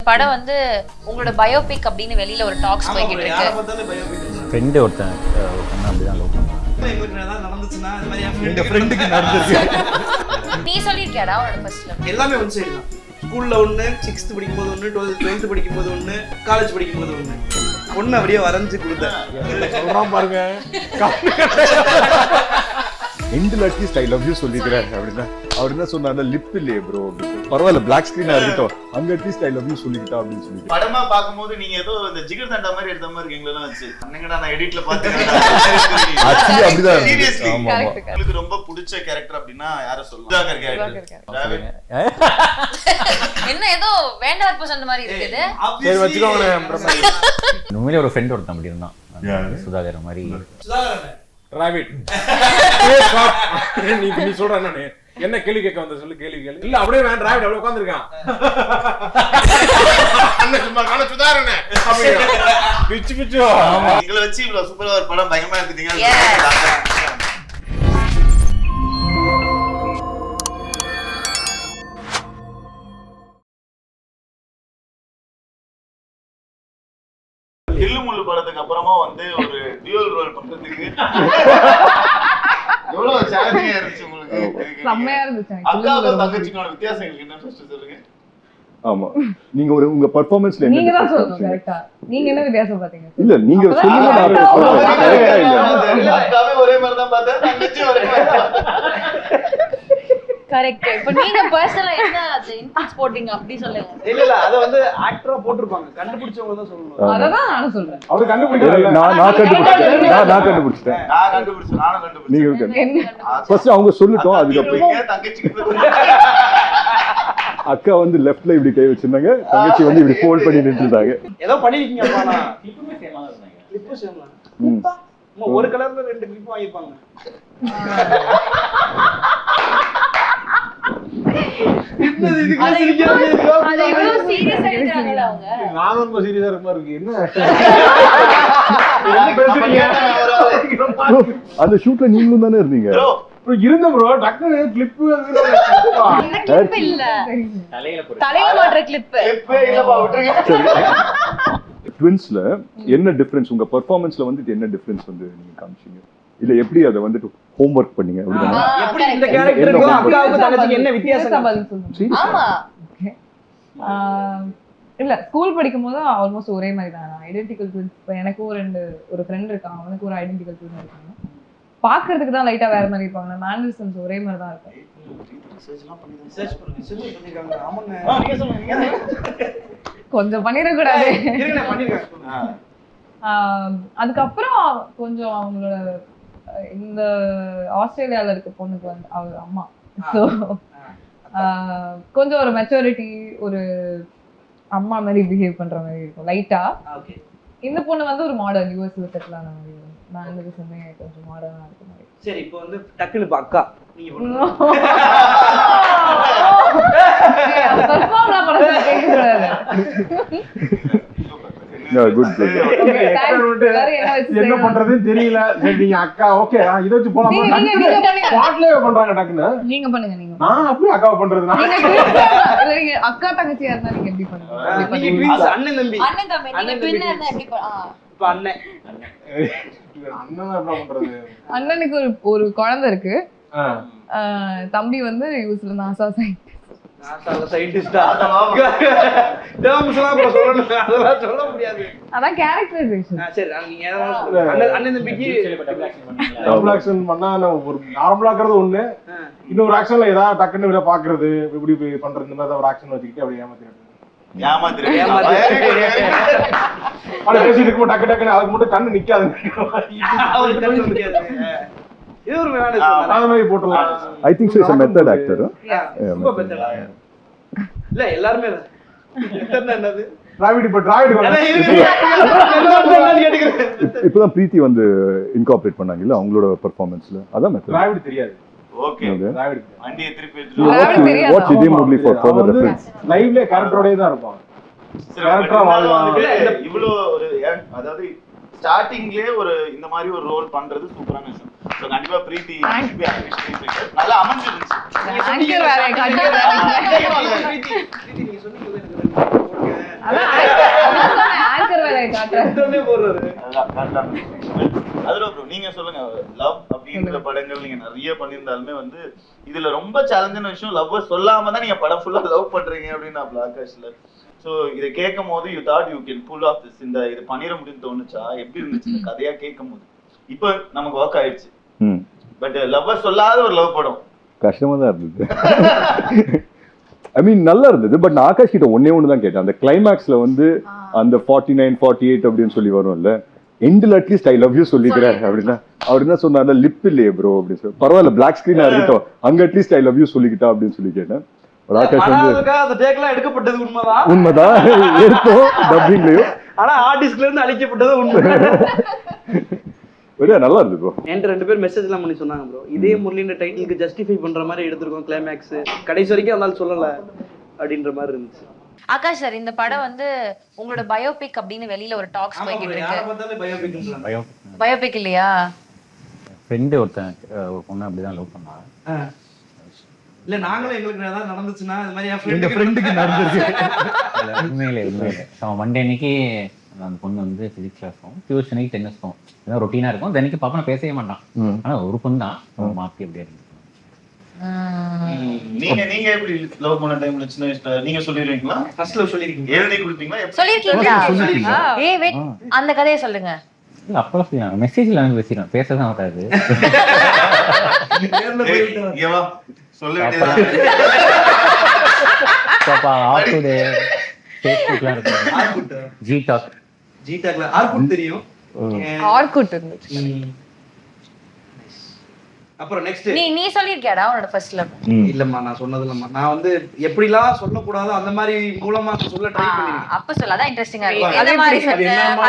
படம் வந்து உங்களோட பயோபிக் அப்படின்னு வெளியில ஒரு டாக்ஸ் போய்கிட்டு இருக்கு. ஃப்ரெண்டு ஒருத்தன் அப்படிதான் லவ் பண்ணான். நீ சொல்லிருக்கியாடா உன்னோட ஃபர்ஸ்ட் லவ்? எல்லாமே ஒன் சைடு தான். ஸ்கூல்ல ஒன்று, 6th படிக்கும்போது ஒன்று, 12th படிக்கும்போது ஒன்று, காலேஜ் படிக்கும்போது ஒன்று. ஒன்று அப்படியே வரைஞ்சு கொடுத்தேன். சொல்றான் பாருங்க. எண்டில் அட்லீஸ்ட் ஐ லவ் யூ சொல்லிக்கிறேன் அப்படின்னா அவர் என்ன சொன்னார்ல, லிப் இல்லையே ப்ரோ பரவாயில்ல பிளாக் ஸ்கிரீனா இருக்கட்டும், அங்க அட்லீஸ்ட் ஐ லவ் யூ சொல்லிக்கிட்டா அப்படின்னு சொல்லிட்டு படமா பாக்கும்போது நீங்க ஏதோ இந்த ஜிகர் தண்டா மாதிரி எடுத்த மாதிரி இருக்கீங்களா வச்சு அண்ணங்கடா நான் எடிட்ல பார்த்தேன். ஆக்சுவலி அப்படிதான். சீரியஸ்லி ஆமா ஆமா. உங்களுக்கு ரொம்ப பிடிச்ச கேரக்டர் அப்படின்னா யாரை சொல்லலாம்? சுதாகர் கேரக்டர். என்ன ஏதோ வேண்டாம் சொன்ன மாதிரி இருக்குது. சரி வச்சுக்கோங்க. உண்மையிலே ஒரு ஃப்ரெண்ட் ஒருத்தன் அப்படி இருந்தான், சுதாகர் மாதிரி. ராபிட் நீ சொல்ற என்ன கேள்வி கேட்க வந்த சொல்லு, கேள்வி கேள்வி. இல்ல அப்படியே வேண்டாம், ராபிட் அப்படியே உட்கார்ந்திருக்கான். சுதாரண பிச்சு பிச்சு. எங்களை வச்சு இவ்வளவு சூப்பரா ஒரு படம் பயங்கரமா எடுத்துட்டீங்க. தில்லுமுள்ளு படத்துக்கு அப்புறமா வந்து ஒரு டியூவல் ரோல் பண்றதுக்கு எவ்வளவு சேலஞ்சிங்கா இருந்துச்சு உங்களுக்கு? செம்மையா இருந்துச்சு. அக்காவுக்கும் தங்கச்சிக்கான வித்தியாசம் எங்களுக்கு என்ன ஃபர்ஸ்ட் சொல்லுங்க. ஆமா நீங்க ஒரு உங்க பெர்ஃபார்மன்ஸ்ல என்ன நீங்க தான் சொல்லணும் கரெக்ட்டா. நீங்க என்ன வித்தியாசம் பாத்தீங்க? இல்ல நீங்க சொல்லுங்க, நான் கரெக்ட்டா இல்ல. அக்காவே ஒரே மாதிரி தான் பார்த்தேன், தங்கச்சி ஒரே மாதிரி தான். கரெக்ட். இப்போ நீங்க பர்சனலா என்ன அது இன்புட்ஸ் போடுறீங்க அப்படி சொல்லுங்க. இல்ல அத வந்து ஆக்டரா போட்டுருப்பாங்க, கண்டுபிடிச்சவங்க தான் சொல்லணும். அததான் நானும் சொல்றேன். அவர் கண்டுபிடிக்கல, நான் கண்டுபிடிச்சேன். நான் கண்டுபிடிச்சேன். நானும் கண்டுபிடிச்சேன். நீங்க ஃபர்ஸ்ட் அவங்க சொல்லட்டும், அதுக்கு அப்புறம் தங்கச்சிக்கு அக்கா வந்து லெஃப்ட்ல இப்படி கை வச்சிருந்தாங்க, தங்கச்சி வந்து இப்படி ஃபோல்ட் பண்ணி நின்னுட்டாங்க. ஏதோ பண்ணிருக்கீங்க அப்பா. நான் கிளிப்புமே சேமா தான் சொன்னாங்க. கிளிப்பு சேமா. அம்மா ஒரு கலர்ல ரெண்டு கிளிப் வாங்கிருப்பாங்க. அது எவ்வளவு சீரியஸா எடுக்கறாங்கல அவங்க. நான் ரொம்ப சீரியஸா இருக்க மாதிரி இருக்கு. என்ன அந்த ஷூட்ல நீங்களும் தானே இருந்தீங்க? இருந்த ப்ரோ டக்குனு கிளிப் இந்த கிளிப் இல்ல, தலையில மாட்ற கிளிப். இல்லப்பா விட்டுருங்க. ட்வின்ஸ்ல என்ன டிஃபரன்ஸ் உங்க பெர்ஃபார்மன்ஸ்ல வந்து என்ன டிஃபரன்ஸ் வந்து நீங்க காமிச்சீங்க? இல்ல எப்படி அதை வந்துட்டு ஹோம்வொர்க் பண்ணீங்க அப்படினா எப்படி இந்த கேரக்டருக்கு அக்காவுக்கு தங்கச்சிக்கு என்ன வித்தியாசம்? பதில் சொல்லுங்க. ஆமா. இல்ல ஸ்கூல் படிக்கும்போது ஆல்மோஸ்ட் ஒரே மாதிரி தான். Identical twins. இப்போ எனக்கும் ஒரு ஃப்ரெண்ட் இருக்கான், அவனுக்கு ஒரு ஐடென்டிக்கல் ட்வின் இருக்காங்க. பாக்குறதுக்கு தான் லைட்டா வேற மாதிரி இருப்பாங்க. மேனரிசம்ஸ் ஒரே மாதிரி தான் இருக்கும். கொஞ்சம் பண்ணிட கூடாது. அதுக்கப்புறம் கொஞ்சம் அவங்களோட இந்த ஆஸ்திரேலியால இருக்க பொண்ணுக்கு வந்து அவங்க அம்மா கொஞ்சம் ஒரு மெச்சூரிட்டி, ஒரு அம்மா மாதிரி பிஹேவ் பண்ற மாதிரி இருக்கும் லைட்டா. இந்த பொண்ணு வந்து ஒரு மாடர்ன் யூஎஸ்ல செட்டில் ஆன மாதிரி. நான் இந்த சொன்னேன் கொஞ்சம் மாடர்னா இருக்க மாதிரி. சரி இப்போ வந்து டக்குனு அக்கா நீங்க என்ன பண்றதுன்னு தெரியல. சரி நீங்க அக்கா ஓகே இத வச்சு போலாம். ஸ்பாட்லயே பண்றாங்க டக்குனு. நீங்க பண்ணுங்க. நீங்க நான் அப்படியே அக்காவை பண்றதுனா நீங்க அக்கா தங்கச்சியா இருந்தா நீங்க எப்படி பண்ணுவீங்க? நீங்க ட்வின்ஸ் அண்ணன் தம்பி. அண்ணன் தம்பி நீங்க ட்வின் இருந்தா எப்படி இப்ப அண்ணன் என்ன பண்றது? அண்ணனுக்கு ஒரு குழந்தை இருக்கு. தம்பி வந்து யூஸ்ல நாசா சயின்டிஸ்டா. அதெல்லாம் சொல்ல முடியாது. அதான் கேரக்டரைசேஷன். சரி நீங்க அண்ணன் தம்பிக்கு டபுள் ஆக்ஷன் பண்ணா ஒரு நார்மலா இருக்கிறது ஒண்ணு, இன்னொரு ஆக்ஷன்ல ஏதாவது டக்குன்னு பாக்குறது இப்படி பண்றது, இந்த மாதிரி ஒரு ஆக்ஷன் வச்சுக்கிட்டு அப்படியே பேசிட்டு இருக்கும். டக்கு டக்குன்னு அதுக்கு மட்டும் கண்ணு நிக்காது. I think so is a method actor. இல்ல எல்லாரும் என்னது இப்பதான் பிரீத்தி வந்து இன்கார்பரேட் பண்ணாங்கல்ல அவங்களோட பெர்ஃபார்மன்ஸ்ல. அதான் மெத்தட். டிராவிட் தெரியாது. ஓகே டிராவிட் வண்டியை திருப்பி எடுத்து வாட்ச் இதே மூவி ஃபார் ஃபர்தர் ரெஃபரன்ஸ். லைவ்ல கேரக்டரோடே தான் இருப்பான். கேரக்டரா வாழ்வாங்க. இவ்ளோ ஒரு அதாவது ஸ்டார்டிங்லயே ஒரு இந்த மாதிரி ஒரு ரோல் பண்றது சூப்பரான விஷயம். சோ கண்டிப்பா பிரீத்தி நல்லா அமைஞ்சிருச்சு. நீங்க சொன்னீங்க அதுல ப்ரோ நீங்க சொல்லுங்க, லவ் அப்படிங்கிற படங்கள் நீங்க நிறைய பண்ணியிருந்தாலுமே வந்து இதுல ரொம்ப சேலஞ்சான விஷயம் லவ் சொல்லாம தான் நீங்க படம் ஃபுல்லா லவ் பண்றீங்க அப்படின்னு நான் ஆகாஷ்ல. ஸோ இதை கேட்கும் போது you thought you can pull off this, இந்த இது பண்ணிட முடியும்னு தோணுச்சா? எப்படி இருந்துச்சு இந்த கதையா கேட்கும் போது? இப்போ நமக்கு ஒர்க் ஆயிடுச்சு, பட் லவ் சொல்லாத ஒரு லவ் படம் கஷ்டமா தான் இருந்தது. ஐ மீன் நல்லா இருந்தது. பட் நான் ஆகாஷ் கிட்ட ஒண்ணு தான் கேட்டேன். அந்த கிளைமேக்ஸ்ல வந்து அந்த 49 48 அப்படின்னு சொல்லி வரும்ல, எண்டில் அட்லீஸ்ட் ஐ லவ் யூ சொல்லிக்கிறேன் அப்படின்னா அவர் என்ன சொன்னார்ல, லிப் இல்லையே ப்ரோ அப்படின்னு சொல்லி. பரவாயில்ல பிளாக் ஸ்கிரீனா இருக்கட்டும், அங்க அட்லீஸ்ட் ஐ லவ் யூ சொல்லிக்கிட்டா அப்படின்னு சொல்லி கேட்டேன். ஆகாஷ் வந்து அந்த டேக்லாம் எடுக்கப்பட்டது உண்மைதான், உண்மைதான் எடுத்தோம் டப்பிங்லயும், ஆனா ஆர்டிஸ்ட்ல இருந்து அழிக்கப்பட்டது உண்மை. நல்லா இருக்கு ப்ரோ. என்கிட்ட 2 பேர் மெசேஜ் எல்லாம் பண்ணி சொன்னாங்க ப்ரோ, இதே முரளின்ற டைட்டிலுக்கு ஜஸ்டிஃபை பண்ற மாதிரி எடுத்திருக்கோம் கிளைமேக்ஸ், கடைசி வரைக்கும் அதனால சொல்லல அப்படின்ற மாதிரி இருந்துச்சு. ஆகாஷ் சார், இந்த படம் வந்து உங்களோட பயோபிக் அப்படின்னு வெளியில ஒரு டாக்ஸ் போய்கிட்டு இருக்கு. பயோபிக் இல்லையா? ஃப்ரெண்டு ஒருத்தன் ஒரு பொண்ணு அப்படிதான் லவ் பண்ணாங்க. இல்ல நாங்களும் எங்களுக்கு ஏதாவது நடந்துச்சுன்னா இது மாதிரி என் ஃப்ரெண்டுக்கு நடந்துருக்கு. உண்மையிலே மண்டே அன்னைக்கு அந்த பொண்ணு வந்து பிசிக்ஸ் கிளாஸும் டியூஷனுக்கு டென்னிஸ்க்கும் இதான் ரொட்டீனா இருக்கும். தினைக்கு பாப்பா பேசவே மாட்டான், ஆனா ஒரு பொண்ணு தான் மாத்தி அப்படியே இருக்கு. நீங்க எப்படி லவ் பண்ண டைம்ல சின்ன வயசுல நீங்க சொல்லிருக்கீங்களா? ஃபர்ஸ்ட் லவ் சொல்லிருக்கீங்க? எழுதி கொடுத்தீங்களா? சொல்லிருக்கீங்களா? ஏய் வெயிட், அந்த கதையை சொல்லுங்க. இல்ல அப்பெல்லாம் மெசேஜ்ல வந்து பேசிடுறேன், பேசதான் வராது. ஏவா சொல்ல வேண்டியது ஆஃப்டே ஃபேஸ்புக்லாம் இருக்கு, ஜிடாக்ல ஆர்குட் தெரியும், ஆர்குட் இருந்துச்சு. அப்புறம் நெக்ஸ்ட் நீ சொல்லிருக்கியாடா உன்னோட ஃபர்ஸ்ட் லவ்? இல்லம்மா நான் சொன்னது இல்லம்மா. நான் வந்து எப்படிலாம் சொல்லக்கூடாதோ அந்த மாதிரி மூலமா சொல்ல ட்ரை பண்ணிருக்கேன். அப்ப சொல்ல அதான் இன்ட்ரெஸ்டிங்கா இருக்கு. அதே மாதிரி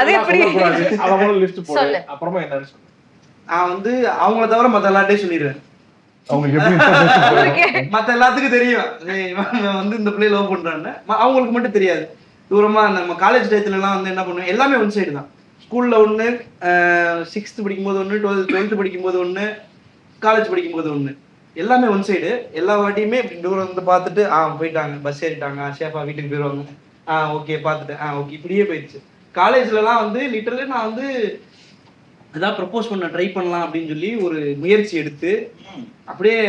அது எப்படி அவங்கள லிஸ்ட் போடு, சொல்லு. அப்புறமா என்ன சொல்லு. நான் வந்து அவங்கள தவிர மத்த எல்லார்ட்டையும் சொல்லிடுவேன். அவங்களுக்கு எப்படி மத்த எல்லாத்துக்கும் தெரியும் இவன் வந்து இந்த பிள்ளை லவ் பண்றான்னு, அவங்களுக்கு மட்டும் தெரியாது. தூரமா நம்ம காலேஜ் டயத்துல எல்லாம் வந்து என்ன பண்ணுவேன், எல்லாமே ஒன் சைடு தான். ஸ்கூல்ல ஒண்ணு, 6th படிக்கும்போது ஒண்ணு, 12th படிக்கும்போது ஒண்ணு, காலேஜ் படிக்கும்போது ஒண்ணு, எல்லாமே ஒன் சைடு. எல்லா வாட்டியுமே இப்படி தூரம் வந்து பார்த்துட்டு போயிட்டாங்க, பஸ் ஏறிட்டாங்க, சேஃபா வீட்டுக்கு போயிடுவாங்க, ஓகே பார்த்துட்டு ஓகே, இப்படியே போயிடுச்சு. காலேஜ்லலாம் வந்து லிட்டரலி நான் வந்து அதான் ப்ரப்போஸ் பண்ண ட்ரை பண்ணலாம் அப்படின்னு சொல்லி ஒரு முயற்சி எடுத்து அப்படியே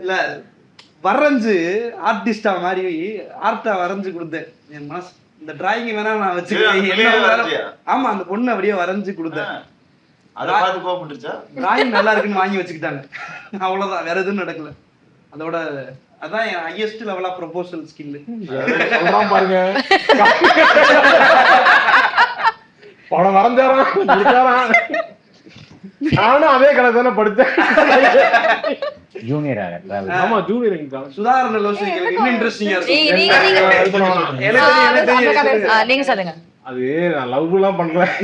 இல்ல வரைஞ்சு ஆர்டிஸ்டா மாதிரி ஆர்ட்டா வரைஞ்சு கொடுத்தேன். என் மனசு இந்த டிராயிங் வேணா நான் வச்சுக்கிறேன். ஆமா, அந்த பொண்ணு அப்படியே வரைஞ்சு கொடுத்தேன். டிராயிங் நல்லா இருக்குன்னு வாங்கி வச்சுக்கிட்டாங்க, அவ்வளவுதான், வேற எதுவும் நடக்கல. அதோட அதான் என் highest level of proposal skill. பாருங்க படம் வரைஞ்சாராம், நானும் அதே கலை தானே படிச்சேன். ஜூனியர் ஆமா ஜூனியர் சுதாரண லோசிக்கு இன்னும் இன்ட்ரெஸ்டிங்கா நீங்க சொல்லுங்க. அது நான் லவ் எல்லாம் பண்றேன்,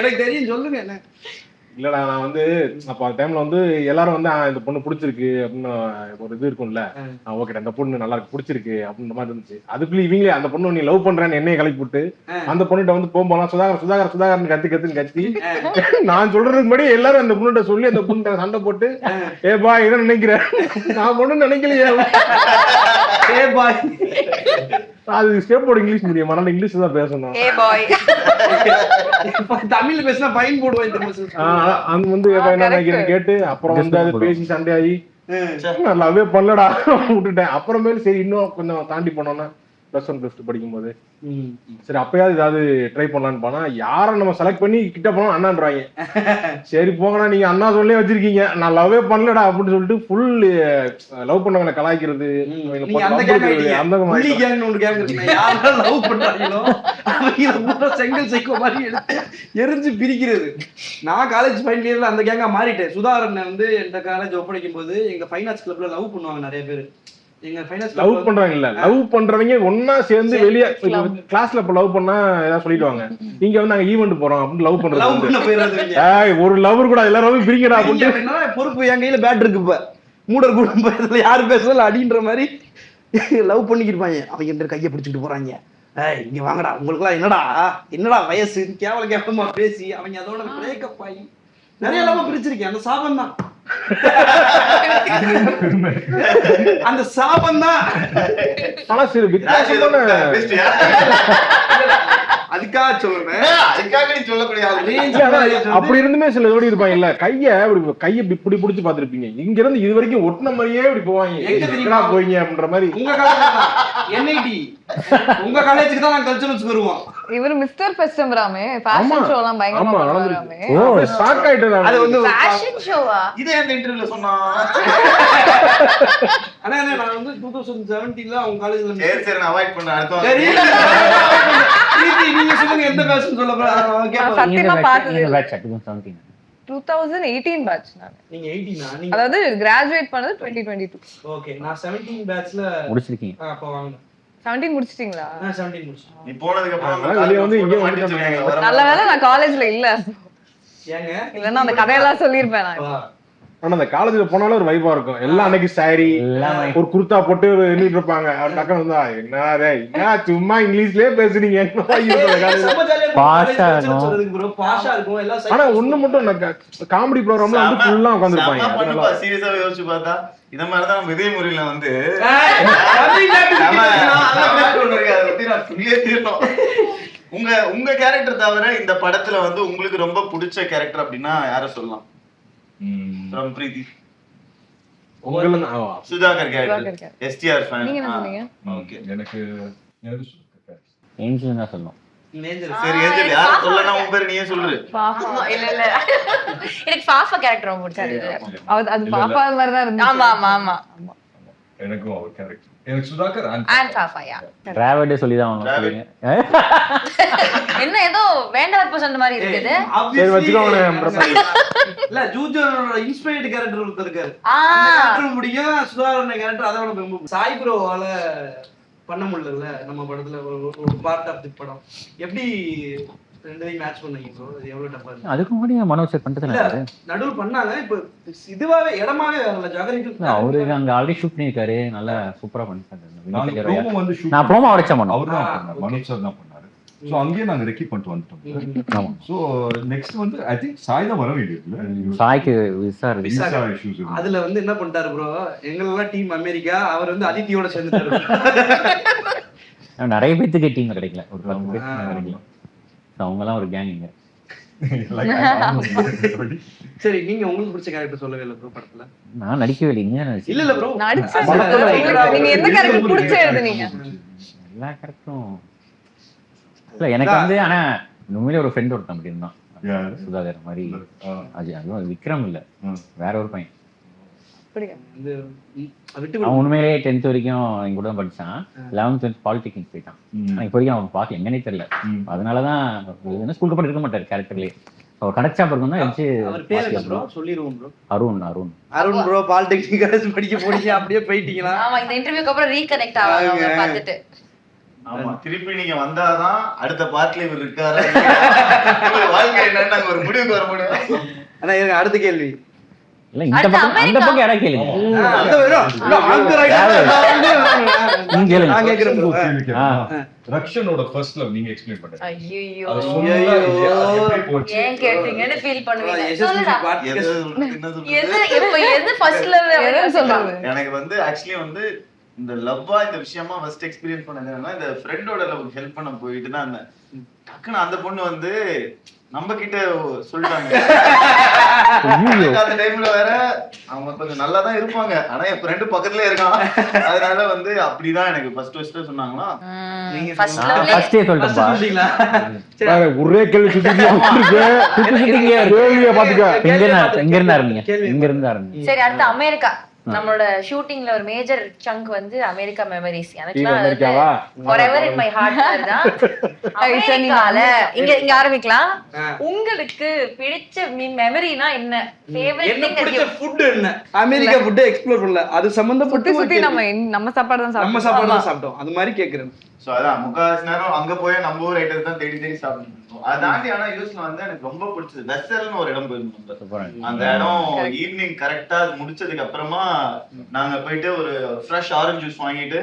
எனக்கு தெரியும், சொல்லுங்க. என்ன இல்லடா, நான் வந்து அப்ப அந்த டைம்ல வந்து எல்லாரும் வந்து இந்த பொண்ணு பிடிச்சிருக்கு அப்படின்னு ஒரு இது இருக்கும்ல, ஓகே இந்த பொண்ணு நல்லா இருக்கு பிடிச்சிருக்கு அப்படின்ற மாதிரி இருந்துச்சு. அதுக்குள்ள இவங்களே அந்த பொண்ணு நீ லவ் பண்றேன்னு என்னைய கிளப்பி விட்டு அந்த பொண்ணுகிட்ட வந்து போகும்போது சுதாகர் கத்தி நான் சொல்றதுக்கு முன்னாடி எல்லாரும் அந்த பொண்ணுகிட்ட சொல்லி அந்த பொண்ணு சண்டை போட்டு ஏபா என்ன நினைக்கிறேன், நான் பொண்ணு நினைக்கலையே, அது ஸ்டேப் போர்டு இங்கிலீஷ் மீடியம், அதனால இங்கிலீஷ் தான் பேசணும். தமிழ்ல பேசினா ஃபைன் போடுவாங்க. அது வந்து என்ன நினைக்கிறேன் கேட்டு அப்புறம் வந்து அது பேசி சண்டையாகி நல்லாவே பண்ணலடா விட்டுட்டேன். அப்புறமேல சரி இன்னும் கொஞ்சம் தாண்டி போனோம்னா +1 +2 படிக்கும்போது சரி அப்பயாவது ஏதாவது ட்ரை பண்ணலான்னு போனா யாரை நம்ம செலக்ட் பண்ணி கிட்ட போனோம் அண்ணான்றாங்க. சரி போங்கண்ணா நீங்க அண்ணா சொல்லே வச்சிருக்கீங்க, நான் லவ்வே பண்ணலடா அப்படின்னு சொல்லிட்டு ஃபுல் லவ் பண்ணவங்களை கலாய்க்கிறது, செங்கல் சைக்கோ மாதிரி எரிஞ்சு பிரிக்கிறது. நான் காலேஜ் ஃபைனல் இயர்ல அந்த கேங்கா மாறிட்டேன். சுதாரணை வந்து எந்த காலேஜ் ஒப்படைக்கும் போது எங்க ஃபைன் ஆர்ட்ஸ் கிளப்ல லவ் பண்ணுவாங்க நிறைய பேர். லவ் பண்றாங்க இல்ல, லவ் பண்றவங்க ஒன்னா சேர்ந்து வெளியே கிளாஸ்ல இப்ப லவ் பண்ணா ஏதாவது சொல்லிடுவாங்க, இங்க வந்து நாங்க ஈவென்ட் போறோம் அப்படின்னு லவ் பண்றது. ஒரு லவர் கூட எல்லாரும் பிரிக்கடா அப்படின்னு பொறுப்பு என் கையில பேட் இருக்கு. இப்ப மூடர் கூட யாரு பேசல அடின்ற மாதிரி லவ் பண்ணிக்கிருப்பாங்க. அவங்க கையை பிடிச்சிட்டு போறாங்க, இங்க வாங்கடா உங்களுக்கு எல்லாம் என்னடா வயசு கேவலமா பேசி அவங்க அதோட பிரேக்கப் ஆகி நிறைய லவ் பிரிச்சிருக்கேன். அந்த சாபம் தான் அந்த சாபம் தான். ஆனா சரி வித்தியாசமான அதுக்காக சொல்றேன். அதுக்காக நீ சொல்லக்கூடிய அப்படி இருந்துமே சில ஜோடி இருப்பாங்க இல்ல, கையை இப்படி பிடிச்சு பாத்துருப்பீங்க, இங்க இருந்து இது வரைக்கும் ஒட்டின மாதிரியே இப்படி போவாங்க, போவீங்க அப்படின்ற மாதிரி. உங்க காலேஜ் என்ஐடி, உங்க காலேஜுக்கு தான் நான் கல்ச்சுரல்ஸ் வருவோம். இவர் மிஸ்டர் ஃபெஸ்டம்பராமே ஃபேஷன் ஷோலாம் பயங்கரமா பண்ணுவாராமே. ஷாக் ஆயிட்டேன். அது வந்து ஃபேஷன் ஷோவா? இதே அந்த இன்டர்வியூல சொன்னா. ஆனா நான் வந்து 2017ல அவங்க காலேஜ்ல சரி நான் அவாய்ட் பண்றேன். அடுத்த சரி நீங்க சொல்லுங்க எந்த பேஷன் சொல்ல போறீங்க? சத்தியமா பார்த்தது 2017 2018 பேட்ச் நான். நீங்க 18 நீங்க அதாவது கிராஜுவேட் பண்ணது 2022. ஓகே. நான் 17 பேட்ச்ல முடிச்சிருக்கீங்க. அப்ப வாங்க. 17 முடிச்சிட்டீங்களா? நான் 17 முடிச்சேன். நீ போனதுக்கு அப்புறம் வெளிய வந்து இங்க நல்ல வேளை நான் காலேஜ்ல இல்ல. ஏங்க இல்லன்னா அந்த கதையெல்லாம் சொல்லிருப்பேன் நான். ஆனா அந்த காலேஜ்ல போனாலும் ஒரு வைபா இருக்கும். எல்லாம் அன்னைக்கு சாரி ஒரு குர்தா போட்டு எண்ணிட்டு இருப்பாங்க. டக்குனு வந்தா என்ன சும்மா இங்கிலீஷ்லயே பேசுறீங்க. ஆனா ஒண்ணு மட்டும் காமெடி ப்ரோக்ராம்ல வந்து ஃபுல்லா உட்கார்ந்திருப்பாங்க. சீரியஸாவே யோசிச்சு பார்த்தா இந்த மாதிரிதான் நம்ம விதை முறையில வந்து உங்க கேரக்டர் தவிர இந்த படத்துல வந்து உங்களுக்கு ரொம்ப பிடிச்ச கேரக்டர் அப்படின்னா யார சொல்லலாம்? பிரீத்தி, சுதாகர் கேரக்டர், எஸ்டிஆர் ஃபேன். நீங்க என்ன சொன்னீங்க? ஓகே, எனக்கு ஏஞ்சல் தான் சொல்லணும். சரி ஏஞ்சல் யார சொல்லனா உன் பேர் நீயே சொல்லு. இல்ல இல்ல எனக்கு பாப்பா கேரக்டர் ரொம்ப பிடிச்சது. அது பாப்பா மாதிரி தான் இருந்துச்சு. ஆமா ஆமா ஆமா. எனக்கும் அவர் கேரக்டர் எனக்கு சுதாகர் அண்ட் பாப்பாயா டிராவல்டே சொல்லி தான் வாங்க. என்ன ஏதோ வேண்டாத பர்சன்ட் மாதிரி இருக்குது. சரி வச்சுக்கோங்க. இல்ல ஜூஜரோட இன்ஸ்பயர்ட் கேரக்டர் ஒருத்தர் இருக்காரு. அந்த கேரக்டர் முடியும். சுதாகரன் கேரக்டர் அதோட ரொம்ப சாய் ப்ரோவால பண்ண முடியல நம்ம படத்துல ஒரு பார்ட் ஆஃப் தி படம். எப்படி ரெண்டையும் மேட்ச் பண்ணீங்க ப்ரோ? அது எவ்வளவு டஃபா இருக்கு? அதுக்கு முன்னாடி மனோஜ் சார் பண்ணிட்டு நடுவுல பண்ணாங்க. இப்ப இதுவாவே இடமாவே வரல. ஜாகரிக்கு அவரு அங்க ஆல்ரெடி ஷூட் பண்ணிருக்காரு. நல்லா சூப்பரா பண்ணிட்டாரு. நான் ப்ரோமோ அடிச்ச மனோ அவர் தான் பண்ணாரு. மனோஜ் சார் தான் பண்ணாரு. சோ அங்கேயே நாங்க ரெக்கி பண்ணிட்டு வந்துட்டோம். சோ நெக்ஸ்ட் வந்து ஐ திங்க் சாய் தான் வர வேண்டியது. சாய்க்கு விசா இஷ்யூஸ். அதுல வந்து என்ன பண்ணிட்டாரு ப்ரோ, எங்களெல்லாம் டீம் அமெரிக்கா, அவர் வந்து அதித்தியோட சேர்ந்துட்டாரு. நிறைய பேத்துக்கு டீம் கிடைக்கல. ஒரு 10 பேர் கிடைக்கல. அவங்க எல்லாம் ஒரு கேங் இங்க. சரி நீங்க உங்களுக்கு பிடிச்ச கேரக்டர் சொல்லவே இல்ல ப்ரோ படத்துல? நான் நடிக்கவே இல்லைங்க. இல்ல இல்ல ப்ரோ நீங்க எந்த கேரக்டர் பிடிச்ச எழுதுனீங்க? எல்லா கேரக்டரும் இல்ல எனக்கு வந்து. ஆனா உண்மையிலே ஒரு ஃப்ரெண்ட் ஒருத்தன் அப்படி இருந்தான். சுதாகர் மாதிரி. அதுவும் விக்ரம் இல்ல, வேற ஒரு பையன். அவன் உண்மையிலேயே 10th வரைக்கும் எங்க கூட தான் படிச்சான். 11th 12th பாலிடெக்னிக் போயிட்டான். இப்போ வரைக்கும் அவன் பார்த்து எங்கன்னே தெரியல. அதனாலதான் ஸ்கூலுக்கு போட்டு இருக்க மாட்டாரு கேரக்டர்லயே. அவர் கிடைச்சா பிறகு தான் Arun Arun bro polytechnic college படிக்க போறீங்க, அப்படியே போயிட்டீங்களா? ஆமா, இந்த இன்டர்வியூக்கு அப்புறம் ரீகனெக்ட் ஆவாங்க பார்த்துட்டு. ஆமா, திருப்பி நீங்க வந்தாதான் அடுத்த பார்ட்ல இவர் இருக்காரு வாழ்க்கை என்னன்னு நாங்க ஒரு முடிவுக்கு வர முடியும். ஆனா எனக்கு அடுத்த கேள்வி இல்ல, இந்த பக்கம் அந்த பக்கம் யாரா கேளுங்க. ரக்ஷனோட ஃபர்ஸ்ட் லவ் நீங்க எக்ஸ்பிளைன் பண்ணுங்க. ஐயோ ஏன் கேட்டீங்கன்னு ஃபீல் பண்ணுவீங்க. எது ஃபர்ஸ்ட் லவ் சொல்றாங்க? எனக்கு வந்து ஆக்சுவலி வந்து இந்த லவ்வா இந்த விஷயமா ஃபர்ஸ்ட் எக்ஸ்பீரியன்ஸ் பண்ணதுன்னா இந்த ஃப்ரெண்டோட லவ் ஹெல்ப் பண்ண போயிட்டு தான் அந்த டக்குன்னு அந்த பொண்ணு வந்து நம்ம கிட்ட சொல்லிட்டாங்க. அந்த டைம்ல வேற அவங்க கொஞ்சம் நல்லா தான் இருப்பாங்க, ஆனா என் ஃப்ரெண்டு பக்கத்துலயே இருக்கான். அதனால வந்து அப்படிதான் எனக்கு ஃபர்ஸ்ட் சொன்னாங்களா. ஒரே கேள்வி சரி, அடுத்து அமெரிக்கா. நம்மளோட ஷூட்டிங்ல ஒரு மேஜர் சங்க் வந்து அமெரிக்கா மெமரிஸ். எனக்குலாம் forever in my heart தான் அமெரிக்கால. இங்க ஆரம்பிக்கலாம். உங்களுக்கு பிடிச்ச மெமரினா என்ன? ஃபேவரட் திங் பிடிச்ச ஃபுட் என்ன? அமெரிக்கா ஃபுட் எக்ஸ்ப்ளோர் பண்ணல, அது சம்பந்தப்பட்டு சுத்தி நம்ம சாப்பாடு தான் நம்ம சாப்பாடு தான் சாப்பிட்டோம். அது மாதிரி கேக்குறேன். சோ அதான் முக்காவாசி நேரம் அங்க போய் நம்ம ஊர் ஐட்டம் தான் தேடி தேடி சாப்பிட்டு இருக்கோம். அதை தாண்டி ஆனா யூஸ்ல வந்து எனக்கு ரொம்ப பிடிச்சது வெசல்னு ஒரு இடம் போயிருந்தோம். அந்த இடம் ஈவினிங் கரெக்டா அது முடிச்சதுக்கு அப்புறமா நாங்க போயிட்டு ஒரு ஃப்ரெஷ் ஆரஞ்சு ஜூஸ் வாங்கிட்டு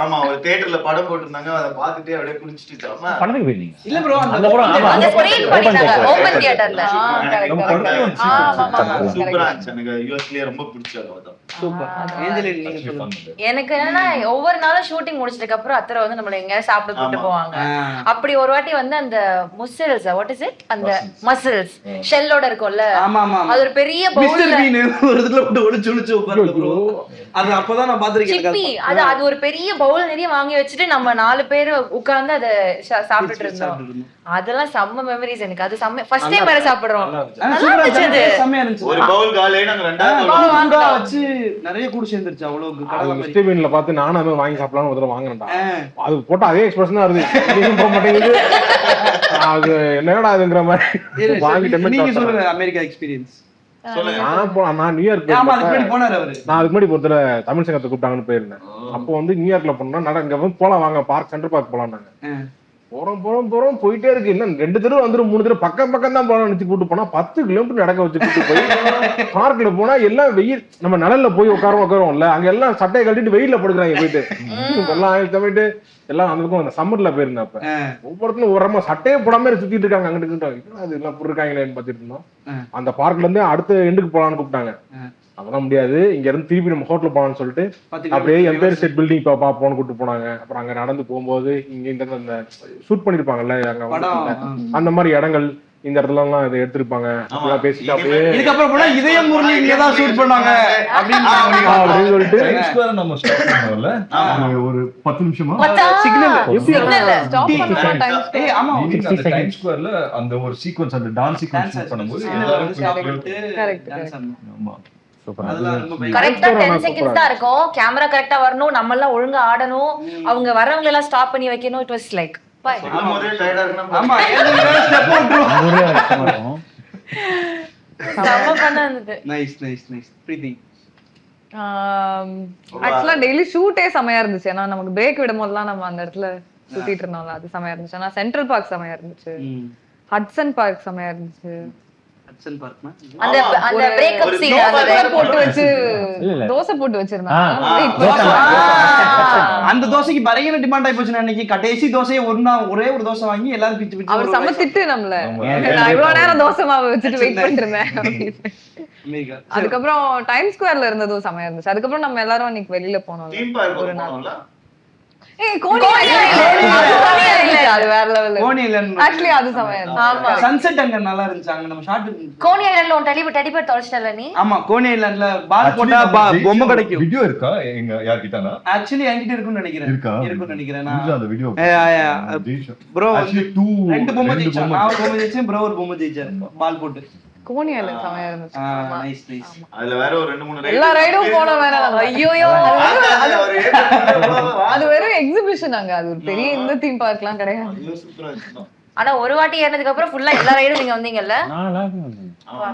ஆமா ஒரு தியேட்டர்ல படம் போட்டிருந்தாங்க, அதை பார்த்துட்டு அப்படியே குடிச்சிட்டு படத்துக்கு போயிருந்தீங்க? இல்ல ப்ரோ அந்த ஸ்கிரீன் பண்ணிட்டாங்க ஓபன் தியேட்டர்ல. சூப்பரா இருந்துச்சு. எனக்கு யூஎஸ்லயே ரொம்ப பிடிச்சது. சூப்பர். நீங்க சொல்லுங்க. எனக்கு என்னன்னா ஒவ்வொரு நாளும் ஷூட்டிங் முடிச்சதுக்கு அப்புறம் அத்தரை வந்து நம்மள எங்க சாப்பிட கூட்டு போவாங்க. அப்படி ஒரு வாட்டி வந்து அந்த முசல்ஸ் வாட் இஸ் இட் அந்த மசில்ஸ் ஷெல்லோட இருக்கும்ல, ஆமா ஆமா அது ஒரு பெரிய பவுல்ல ஒரு இதுல போட்டு ஒளிச்சு உட்கார்ந்து ப்ரோ. அது அப்பதான் நான் பாத்திருக்கேன். சிப்பி அது ஒரு பெரிய பவுல் நிறைய வாங்கி வச்சுட்டு நம்ம 4 பேர் உட்கார்ந்து அத சாப்பிட்டுட்டு இருந்தோம். அதெல்லாம் செம்ம மெமரிஸ் எனக்கு. அது செம்ம ஃபர்ஸ்ட் டைம் வேற சாப்பிடுறோம். நல்லா இருந்துச்சு. செம்மயா இருந்துச்சு. ஒரு பவுல் காலே நாங்க ரெண்டாவது வச்சு நிறைய கூட சேர்ந்துருச்சு. அவ்வளவு கடலை மாதிரி ஸ்டீவன்ல பார்த்து நானும் வாங்கி சாப்பிடலாம்னு ஒரு தடவை வாங்கினேன்டா. அது போட்டா அதே எக்ஸ்பிரஷன் தான் வருது, போக மாட்டேங்குது. அது என்னடா அதுங்கிற மாதிரி வாங்கிட்டேன். நீங்க சொல்லுங்க அமெரிக்கா எக்ஸ்பீரியன்ஸ். நான் நியூயார்க் நான் அதுக்கு முன்னாடி ஒருத்தர தமிழ் சங்கத்தை கூப்பிட்டாங்கன்னு போயிருந்தேன். அப்போ வந்து நியூயார்க்ல போனோம்னா இங்க வந்து போலாம் வாங்க பார்க் சென்ட்ரல் பார்க் போலாம். நாங்க போறோம் போயிட்டே இருக்கு. இன்னும் 2 தடவை வந்துடும் 3 தடவை பக்கம் தான் போலாம் நினைச்சு கூட்டு போனா 10 கிலோமீட்டர் நடக்க வச்சு கூட்டு போய் பார்க்ல போனா எல்லாம் வெயில், நம்ம நிழல்ல போய் உட்காரோம்ல, அங்க எல்லாம் சட்டையை கட்டிட்டு வெயில்ல படுக்கிறாங்க போயிட்டு எல்லாம் போயிட்டு எல்லாம் அந்த அந்த சம்மர்ல போயிருந்தேன். அப்ப ஒவ்வொருத்தரும் ஒரு சட்டையே போடாம சுத்திட்டு இருக்காங்க. அங்கிட்டு அது எல்லாம் இருக்காங்களேன்னு பாத்துட்டு இருந்தோம். அந்த பார்க்ல இருந்து அடுத்த எண்டுக்கு போலான்னு கூப்பிட்டாங்க. அதெல்லாம் முடியாது, இங்க இருந்து திருப்பி நம்ம ஹோட்டல் போலான்னு சொல்லிட்டு அப்படியே எம்பயர் ஸ்டேட் பில்டிங் பாப்போம்னு கூப்பிட்டு போனாங்க. அப்புறம் அங்க நடந்து போகும்போது இங்க இந்த ஷூட் பண்ணிருப்பாங்கல்ல அங்க அந்த மாதிரி இடங்கள், இந்த இடத்துல எல்லாம் இதை எடுத்திருப்பாங்க. பேசிட்டு அப்படியே இதுக்கப்புறம் போனா இதயம் முரளி இங்க தான் ஷூட் பண்ணாங்க அப்படின்னு சொல்லிட்டு நம்ம ஸ்டாப் பண்ணோம்ல ஒரு 10 நிமிஷமா சிக்னல் ஸ்டாப் பண்ணா டைம் ஸ்பே. ஆமா டைம் ஸ்கொயர்ல அந்த ஒரு சீக்வென்ஸ் அந்த டான்ஸ் சீக்வென்ஸ் ஷூட் பண்ணும்போது எல்லாரும் கரெக்ட். ஆமா சூப்பர். கரெக்டா 10 செகண்ட்ஸ் தான் இருக்கும். கேமரா கரெக்டா வரணும், நம்ம எல்லாம் ஒழுங்கா ஆடணும், அவங்க வரவங்க எல்லாம் ஸ்டாப் பண்ணி வைக்கணும். இட் வாஸ் லைக் பை ஆமா செம்ம பண்ண இருந்தது. Nice nice nice. பிரீத்தி ஆக்சுவலா டெய்லி ஷூட்டே செமையா இருந்துச்சு. ஏன்னா நமக்கு பிரேக் விடும் போதெல்லாம் நம்ம அந்த இடத்துல சுத்திட்டு இருந்தோம்ல, அது செமையா இருந்துச்சு. ஆனா சென்ட்ரல் பார்க் செமையா இருந்துச்சு, ஹட்சன் பார்க் செமையா இருந்துச்சு. ஹட்சன் பார்க்னா அந்த அந்த பிரேக்கப் சீன் தோசை போட்டு வச்சு தோசை போட்டு வச்சிருந்தாங்க. அந்த தோசைக்கு பயங்கர டிமாண்ட் ஆயி போச்சு. அன்னைக்கு கடைசி தோசையை ஒரே ஒரு தோசை வாங்கி எல்லாரும் பிச்சு பிச்சு அவர் செம திட்டு நம்மள. நான் இவ்வளவு நேரம் தோசை மாவு வச்சுட்டு வெயிட் பண்ணிட்டு இருந்தேன். அதுக்கப்புறம் டைம் ஸ்கொயர்ல இருந்ததும் செமையா இருந்துச்சு. அதுக்கப்புறம் நம்ம எல்லாரும் அன்னைக்கு வெளியில போனோம் ஒரு நாள். கோனி ஐலண்ட் அது வேற லெவல். கோனி ஐலண்ட் ஆக்சுவலி அது செமையா இருந்துச்சு. ஆமா சன்செட் அங்க நல்லா இருந்துச்சு. அங்க நம்ம ஷாட் கோனி ஐலண்ட்ல ஒரு டெலிபர் தொலைச்சிட்டல நீ. ஆமா கோனி ஐலண்ட்ல பால் போட்டா பொம்மை கிடைக்கும். வீடியோ இருக்கா எங்க யார்கிட்டனா? ஆக்சுவலி என்கிட்ட இருக்குன்னு நினைக்கிறேன். இருக்குன்னு நினைக்கிறேன் நான் அந்த வீடியோ. ப்ரோ ஆக்சுவலி 2 பொம்மை ஜெயிச்சா. நான் ஒரு பொம்மை ஜெயிச்சேன், ப்ரோ ஒரு பொம்மை ஜெயிச்சாரு பால் போட்டு. கோனி ஐலண்ட் செமையா இருந்துச்சு. Nice nice. அதுல வேற ஒரு 2-3 எல்லா ரைடும் போன வேற. ஐயோயோ ரைடு அது வெறும் எக்ஸிபிஷன். அங்க அது ஒரு பெரிய இந்த தீம் பார்க்லாம் கிடையாது. சூப்பரா இருந்துச்சு. ஆனா ஒரு வாட்டி ஏறினதுக்கு அப்புறம் ஃபுல்லா எல்லா ரைடும் நீங்க வந்தீங்கல்ல.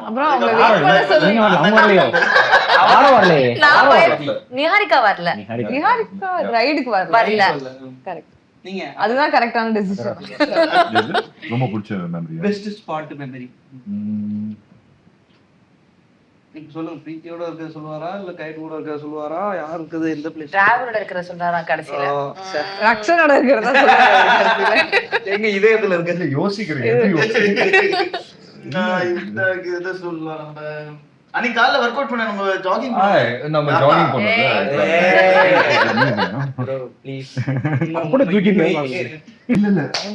அப்புறம் அவங்க வெயிட் பண்ண சொல்லுங்க. நிஹாரிகா வரல. நிஹாரிகா ரைடுக்கு வரல. கரெக்ட். நீங்க அதுதான் கரெக்டான டெசிஷன். ரொம்ப பிடிச்ச மெமரி. பெஸ்ட் ஸ்பாட் மெமரி நீங்க சொல்லுங்க. பிரீத்தியோட இருக்க சொல்லுவாரா இல்ல கைட்டோட இருக்க சொல்லுவாரா? யார் இருக்குது எந்த பிளேஸ்? டிராவலோட இருக்கிற சொல்றாரா கடைசில. ரக்ஷனோட இருக்கிறதா சொல்றாரு. எங்க இதயத்துல இருக்க யோசிக்கிறீங்க. நான் இந்த இத சொல்லலாம். நம்ம அன்னைக்கு காலைல வொர்க் அவுட் பண்ண நம்ம ஜாகிங் நம்ம ஜாகிங் பண்ணோம்ல. ப்ளீஸ் கூட தூக்கி இல்ல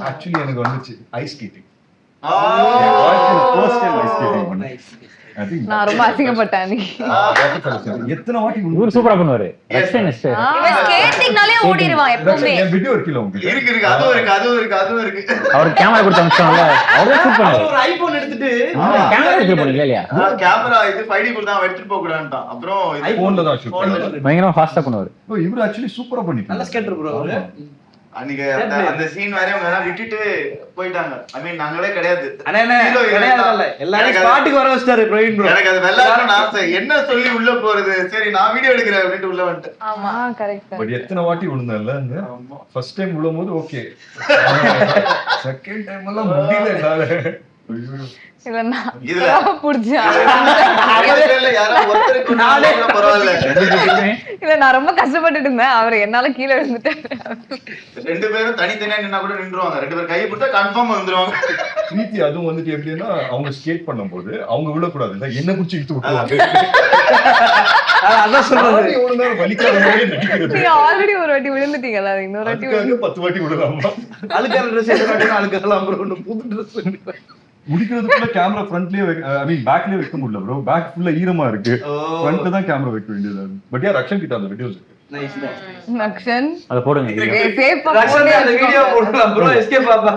ஆக்சுவலி எனக்கு வந்துச்சு ice skating. First time ice skating பண்ணேன். நான் ரொம்ப அசிங்கப்பட்டேன். எத்தனை வாட்டி இவர் சூப்பரா பண்ணுவாரு. இவன் ஸ்கேட்டிங்னாலே ஓடிடுவான் எப்பவுமே. வீடியோ இருக்குல்ல உங்களுக்கு? இருக்கு அதுவும் இருக்கு. அவர் கேமரா கொடுத்து அனுப்பிச்சாங்கல, அவரே ஷூட் பண்ணாரு. ஒரு ஐபோன் எடுத்துட்டு கேமரா எடுத்து போனீங்களா இல்லையா? கேமரா இது 5D கொடுத்தா எடுத்துட்டு போக கூடாதுட்டான். அப்புறம் போன்ல தான் ஷூட் பண்ணுவாரு. பயங்கரமா ஃபாஸ்டா பண்ணுவாரு. இவரு ஆக்சுவலி சூப்பரா பண்ணிட்டாரு. நல்ல ஸ்கேட்டர் ப்ரோ அவரு. அன்னைக்கு அந்த சீன் வேற அவங்க எல்லாம் விட்டுட்டு போயிட்டாங்க. ஐ மீன் நாங்களே கிடையாது. எல்லாரும் ஸ்பாட்டுக்கு வர வச்சிட்டாரு பிரவீன் ப்ரோ. எனக்கு அது வெள்ளாடணும்னு ஆசை. என்ன சொல்லி உள்ள போறது, சரி நான் வீடியோ எடுக்கிறேன் அப்படின்ட்டு உள்ள வந்துட்டேன். ஆமா கரெக்ட். பட் எத்தனை வாட்டி விழுந்தேன்ல, ஃபர்ஸ்ட் டைம் விழும்போது ஓகே, செகண்ட் டைம் எல்லாம் முடியல என்னால. இல்ல நான் இதுல புடிச்சா யாரோ ஒருத்தருக்கு பரவாயில்ல, இல்ல நான் ரொம்ப கஷ்டப்பட்டுட்டு இருந்தேன். அவர் என்னால கீழே விழுந்துட்டேன். 2 பேரும் தனித்தனியா நின்னா கூட நின்றுவாங்க. 2 பேரும் கையை பிடிச்சா கன்ஃபார்ம் வந்துருவாங்க. பிரீத்தி அதுவும் வந்துட்டு எப்படின்னா, அவங்க ஸ்கேட் பண்ணும்போது அவங்க விழக்கூடாது, இல்ல என்ன குச்சி இழுத்து விட்டுருவாங்க. அதான் சொல்றது. எவ்வளவு நேரம் வலிக்காத மாதிரி நடிக்கிறது. நீங்க ஆல்ரெடி ஒரு வாட்டி விழுந்துட்டீங்கல்ல, இன்னொரு வாட்டி அதுக்காக 10 வாட்டி விடலாமா? அழுக்கான ட்ரெஸ் எடுத்து அழுக்கலாம் ப்ரோ, புது ட்ரெஸ் முடிக்கிறதுக்குள்ள கேமரா ஃப்ரண்ட்லயே ஐ மீன் பேக்லயே வைக்க முடியல ப்ரோ. பேக் ஃபுல்லா ஈரமா இருக்கு, ஃப்ரண்ட்ல தான் கேமரா வைக்க வேண்டியதா இருக்கு. பட் யார் ரக்ஷன் கிட்ட அந்த வீடியோஸ் இருக்கு. நைஸ் நக்ஷன் அதை போடுங்க. சேஃபா ரக்ஷன் அந்த வீடியோ போடலாம் ப்ரோ, எஸ்கேப் பாப்பா.